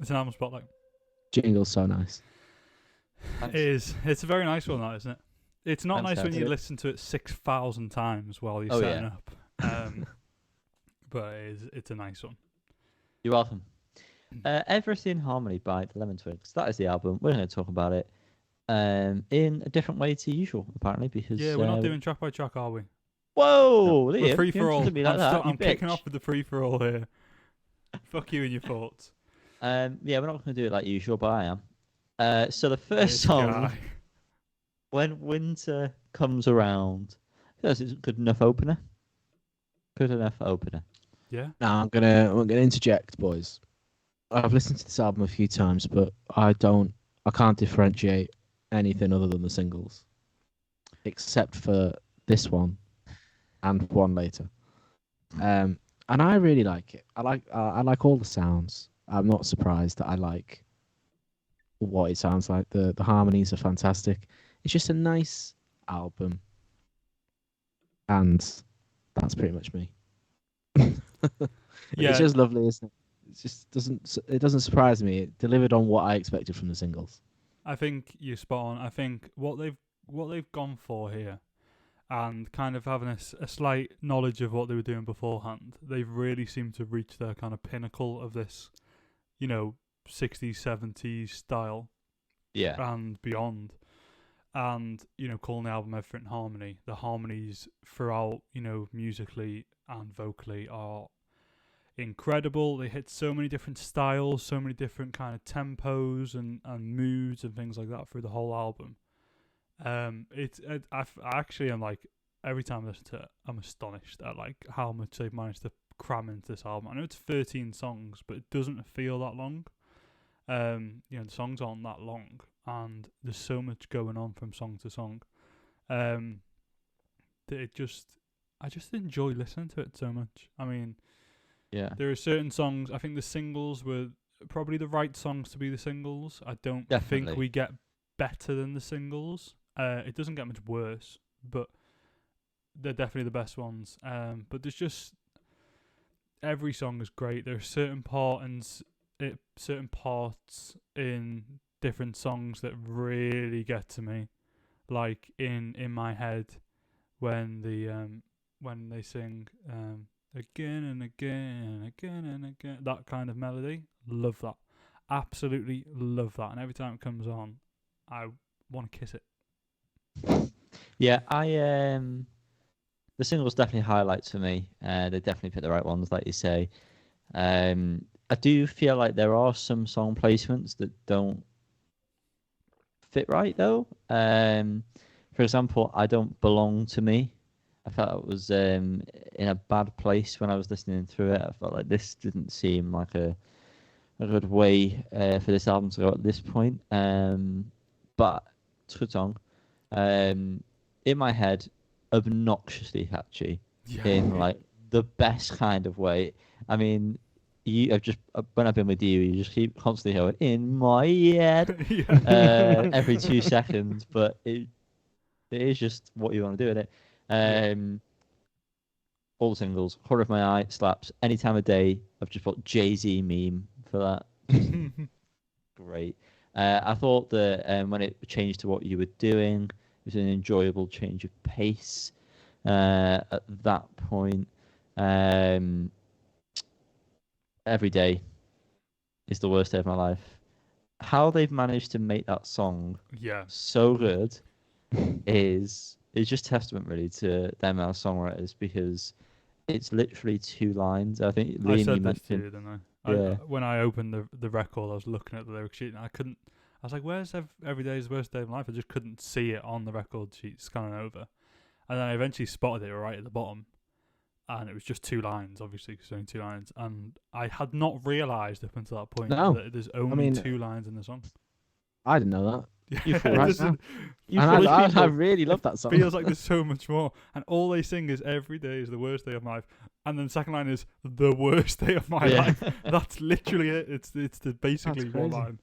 It's an album spotlight. Jingle's so nice. It is. It's a very nice one, that, isn't it? It's not nice when you Fantastic. listen to it 6,000 times while you're setting up. But it's a nice one. You're welcome. Everything Harmony by the Lemon Twigs. That is the album. We're going to talk about it in a different way to usual, apparently, because Yeah, we're not doing track by track, are we? Whoa! We're free for all. Like I'm kicking off with the free for all here. Fuck you and your thoughts. Yeah, we're not going to do it like usual, but I am. So the first This song, guy. When Winter Comes Around, that's a good enough opener. Good enough opener. Yeah. Now I'm gonna interject, boys. I've listened to this album a few times, but I can't differentiate anything other than the singles, except for this one and one later. And I really like it. I like all the sounds. I'm not surprised that I like what it sounds like. The harmonies are fantastic. It's just a nice album, and that's pretty much me. Yeah. It's just lovely, isn't it? It just doesn't surprise me. It delivered on what I expected from the singles. I think you're spot on. I think what they've gone for here, and kind of having a slight knowledge of what they were doing beforehand, they've really seemed to reach their kind of pinnacle of this, 60s, 70s style. Yeah. And beyond. And, calling the album Everything Harmony. The harmonies throughout, musically and vocally are incredible. They hit so many different styles, so many different kind of tempos and moods and things like that through the whole album. I actually am like, every time I listen to it, I'm astonished at like how much they've managed to cram into this album. I know it's 13 songs, but it doesn't feel that long. The songs aren't that long, and there's so much going on from song to song. That I just enjoy listening to it so much. I mean, Yeah. there are certain songs. I think the singles were probably the right songs to be the singles. I don't Definitely. think we get better than the singles. It doesn't get much worse, but they're definitely the best ones. But there's just every song is great. There are certain parts in different songs that really get to me, like in my head when they sing again and again and again and again, that kind of melody. Love that, absolutely love that. And every time it comes on, I want to kiss it. Yeah, the singles definitely highlights for me. They definitely pick the right ones, like you say. I do feel like there are some song placements that don't fit right, though. For example, I Don't Belong to Me. I felt it was in a bad place when I was listening through it. I felt like this didn't seem like a good way for this album to go at this point. But it's a good song. In my head, obnoxiously catchy, in like the best kind of way. I mean, when I've been with you, you just keep constantly going in my head every 2 seconds, but it is just what you want to do with it. All the singles, Corner of My Eye, slaps. Any time of day, I've just put Jay-Z meme for that. Great. I thought that when it changed to What You Were Doing, it was an enjoyable change of pace at that point. Every Day is the worst day of my life. How they've managed to make that song so good is just testament really to them as songwriters, because it's literally 2 lines. I think Liam, I said you this to mentioned. you, didn't I? Yeah. When I opened the record, I was looking at the lyric sheet and I was like, where's Every Day is the Worst Day of My Life? I just couldn't see it on the record sheet scanning over. And then I eventually spotted it right at the bottom. And it was just 2 lines, obviously, because only 2 lines. And I had not realised up until that point that there's only 2 lines in the song. I didn't know that. You Right now. I really love that song. Feels like there's so much more. And all they sing is Every Day is the worst day of my life. And then the second line is the worst day of my life. That's literally it. It's basically one line.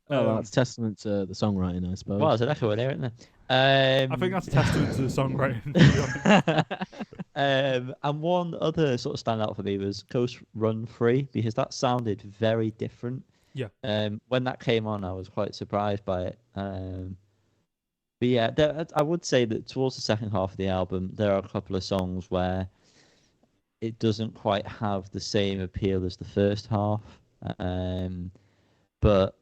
That's testament to the songwriting, I suppose. Well, there's an echo in there, isn't there? I think that's a testament to the songwriting, to be honest. And one other sort of standout for me was Ghost Run Free, because that sounded very different Yeah. When that came on, I was quite surprised by it. But yeah, I would say that towards the second half of the album, there are a couple of songs where it doesn't quite have the same appeal as the first half. But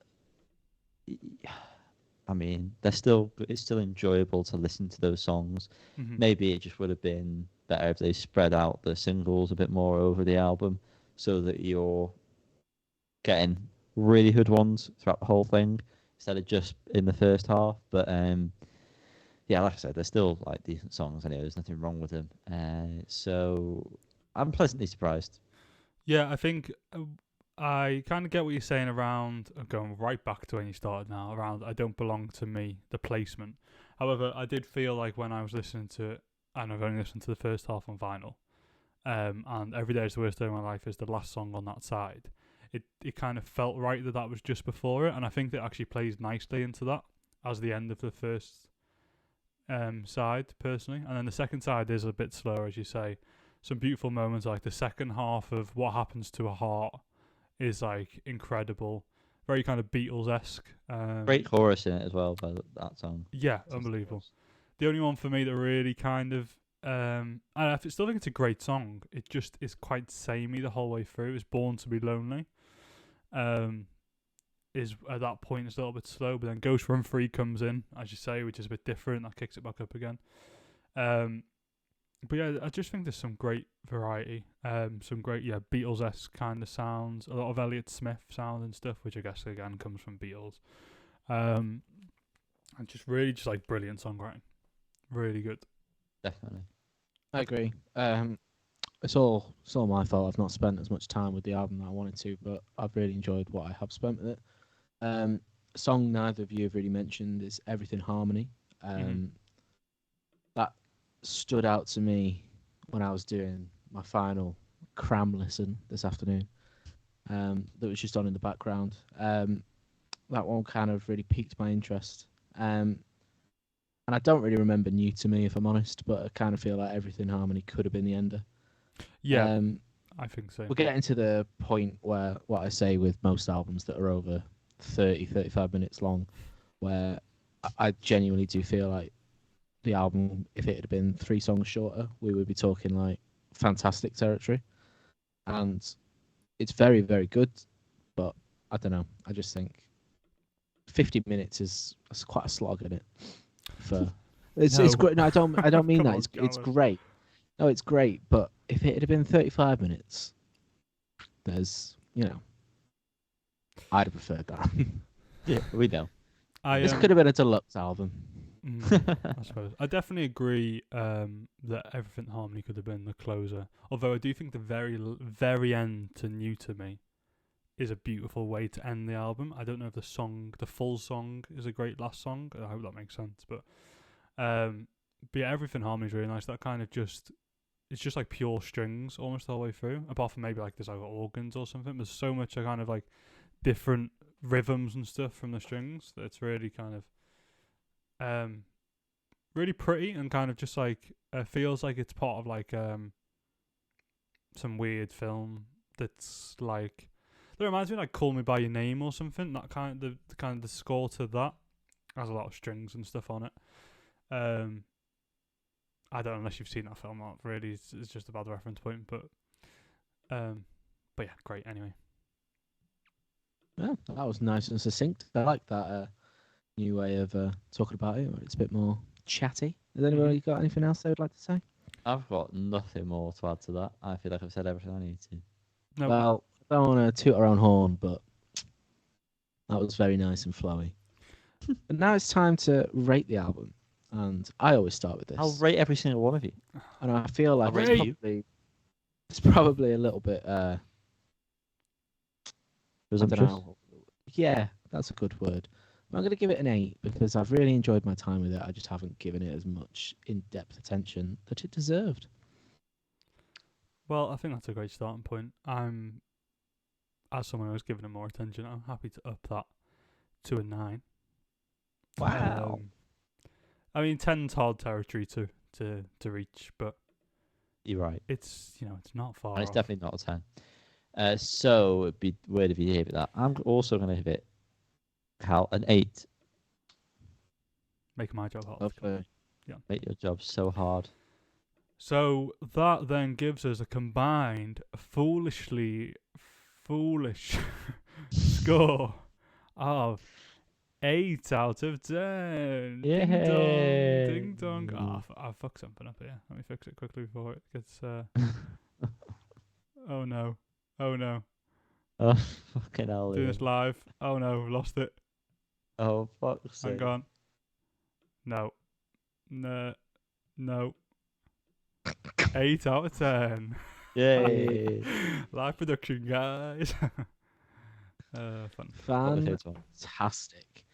I mean, it's still enjoyable to listen to those songs. Mm-hmm. Maybe it just would have been better if they spread out the singles a bit more over the album, so that you're getting really good ones throughout the whole thing instead of just in the first half. But yeah, like I said, they're still like decent songs anyway. There's nothing wrong with them. So I'm pleasantly surprised. Yeah, I think I kind of get what you're saying around going right back to when you started now around I don't belong to me, the placement. However, I did feel like when I was listening to it, and I've only listened to the first half on vinyl, and Every Day is the Worst Day of My Life is the last song on that side. It kind of felt right that was just before it, and I think that actually plays nicely into that as the end of the first side, personally. And then the second side is a bit slower, as you say. Some beautiful moments, like the second half of What Happens to a Heart is like incredible, very kind of Beatles-esque. Great chorus in it as well by that song. Yeah, unbelievable. The only one for me that really kind of I still think it's a great song. It just is quite samey the whole way through. It's Born to Be Lonely. Is at that point it's a little bit slow, but then Ghost Run Free comes in, as you say, which is a bit different. That kicks it back up again. But yeah, I just think there's some great variety. Some great Beatles-esque kind of sounds. A lot of Elliott Smith sound and stuff, which I guess again comes from Beatles. And just really just like brilliant songwriting. Really good. Definitely. I agree. It's all my fault. I've not spent as much time with the album that I wanted to, but I've really enjoyed what I have spent with it. A song neither of you have really mentioned is Everything Harmony. That stood out to me when I was doing my final cram listen this afternoon. That was just on in the background. That one kind of really piqued my interest. And I don't really remember New to Me, if I'm honest, but I kind of feel like Everything Harmony could have been the ender. Yeah, I think so. We're getting to the point where what I say with most albums that are over 30, 35 minutes long, where I genuinely do feel like the album, if it had been 3 songs shorter, we would be talking like fantastic territory. And it's very, very good, but I don't know. I just think 50 minutes is quite a slog in it. It's great. No, I don't mean that. It's great. No, it's great, but if it had been 35 minutes, there's, I'd have preferred that. Yeah, we know. This could have been a deluxe album. I suppose. I definitely agree that Everything Harmony could have been the closer. Although I do think the very end to New to Me is a beautiful way to end the album. I don't know if the full song is a great last song. I hope that makes sense. But yeah, Everything Harmony is really nice. That kind of it's just like pure strings almost the whole way through. Apart from maybe like there's like organs or something. There's so much kind of like different rhythms and stuff from the strings that it's really kind of really pretty and kind of just like feels like it's part of like some weird film that's like that reminds me of like Call Me by Your Name or something. That kind of the score to that has a lot of strings and stuff on it. I don't know unless you've seen that film. Not really. It's just a bad reference point, but yeah, great anyway. Yeah, that was nice and succinct. I like that new way of talking about it, where it's a bit more chatty. Has anybody got anything else they would like to say? I've got nothing more to add to that. I feel like I've said everything I need to. No. Well, I don't want to toot our own horn, but that was very nice and flowy. But now it's time to rate the album. And I always start with this. I'll rate every single one of you. And I feel like it's probably a little bit... presumptuous? Yeah, that's a good word. I'm going to give it an 8 because I've really enjoyed my time with it. I just haven't given it as much in-depth attention that it deserved. Well, I think that's a great starting point. As someone who's given it more attention, I'm happy to up that to a 9. Wow. I mean, 10's hard territory to reach, but you're right. it's it's not far. And it's off. definitely not a 10. So it'd be weird if you gave it that. I'm also going to give it, Cal, an 8. Make my job hard. Okay. Make your job so hard. So that then gives us a combined foolish score of 8 out of 10. Ding dong, ding dong. I fucked something up here. Let me fix it quickly before it gets. Oh no! Oh no! Oh, fucking hell. Doing this live. Oh no! We've lost it. Oh, fuck's sake. Hang on. No. No. No. 8 out of 10. Yay. Live production, guys. Fun. What was it, Tom? Fantastic.